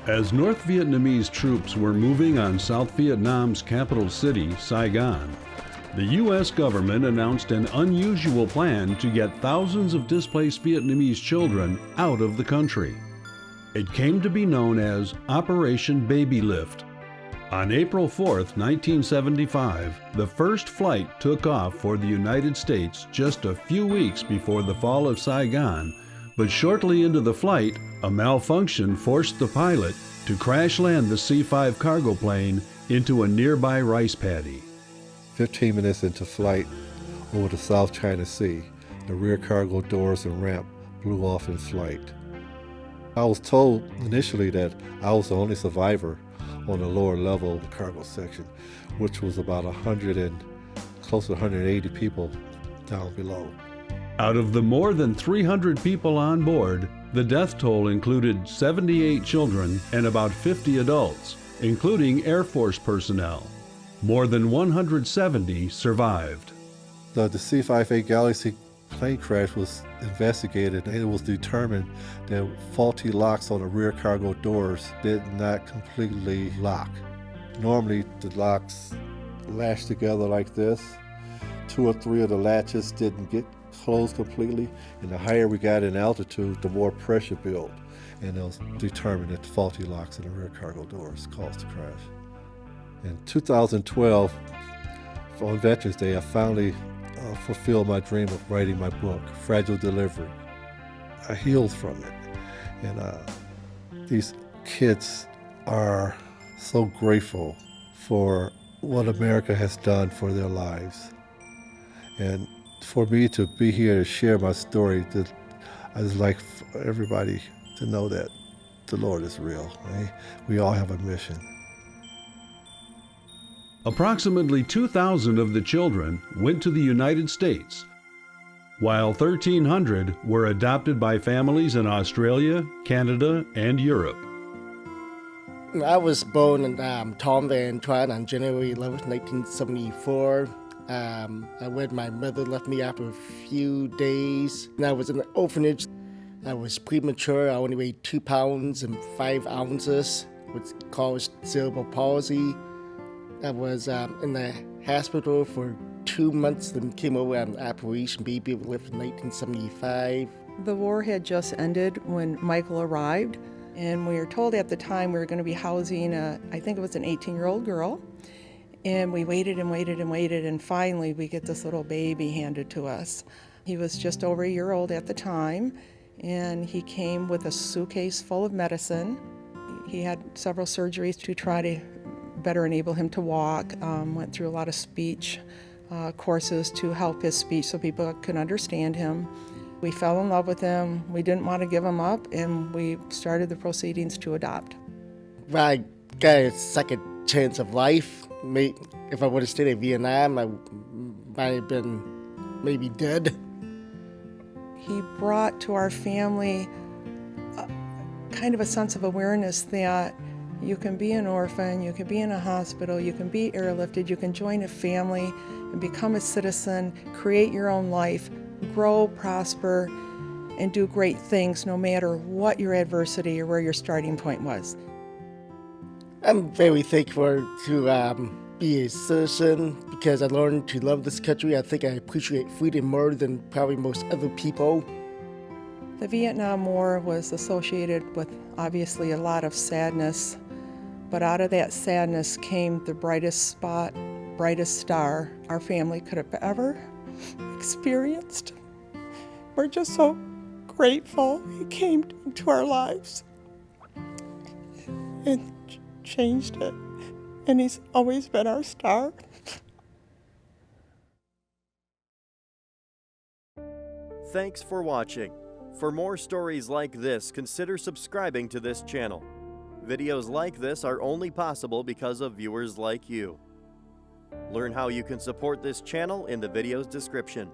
As North Vietnamese troops were moving on South Vietnam's capital city, Saigon, the U.S. government announced an unusual plan to get thousands of displaced Vietnamese children out of the country. It came to be known as Operation Babylift. On April 4, 1975, the first flight took off for the United States just a few weeks before the fall of Saigon, but shortly into the flight, a malfunction forced the pilot to crash land the C-5 cargo plane into a nearby rice paddy. 15 minutes into flight over the South China Sea, the rear cargo doors and ramp blew off in flight. I was told initially that I was the only survivor on the lower level of the cargo section, which was about close to 180 people down below. Out of the more than 300 people on board, the death toll included 78 children and about 50 adults, including Air Force personnel. More than 170 survived. The C-5A Galaxy plane crash was investigated, and it was determined that faulty locks on the rear cargo doors did not completely lock. Normally, the locks latch together like this. 2 or 3 of the latches didn't get closed completely, and the higher we got in altitude, the more pressure built, and it was determined that the faulty locks in the rear cargo doors caused the crash. In 2012, on Veterans Day, I finally fulfilled my dream of writing my book, Fragile Delivery. I healed from it, and these kids are so grateful for what America has done for their lives. And for me to be here to share my story, I just like for everybody to know that the Lord is real. Right? We all have a mission. Approximately 2,000 of the children went to the United States, while 1,300 were adopted by families in Australia, Canada, and Europe. I was born in Tom Van Tran on January 11, 1974. When my mother left me after a few days, and I was in an orphanage. I was premature. I only weighed 2 pounds and 5 ounces, which caused cerebral palsy. I was in the hospital for 2 months, then came over on Operation Babylift in 1975. The war had just ended when Michael arrived, and we were told at the time we were going to be housing, I think it was an 18-year-old girl. And we waited and waited and waited, and finally we get this little baby handed to us. He was just over a year old at the time, and he came with a suitcase full of medicine. He had several surgeries to try to better enable him to walk, went through a lot of speech courses to help his speech so people could understand him. We fell in love with him. We didn't want to give him up, and we started the proceedings to adopt. I got a second chance of life. If I would have stayed in Vietnam, I might have been maybe dead. He brought to our family kind of a sense of awareness that you can be an orphan, you can be in a hospital, you can be airlifted, you can join a family and become a citizen, create your own life, grow, prosper, and do great things no matter what your adversity or where your starting point was. I'm very thankful to be a citizen because I learned to love this country. I think I appreciate freedom more than probably most other people. The Vietnam War was associated with obviously a lot of sadness, but out of that sadness came the brightest spot, brightest star our family could have ever experienced. We're just so grateful he came into our lives and changed it, and he's always been our star. Thanks for watching. For more stories like this, consider subscribing to this channel. Videos like this are only possible because of viewers like you. Learn how you can support this channel in the video's description.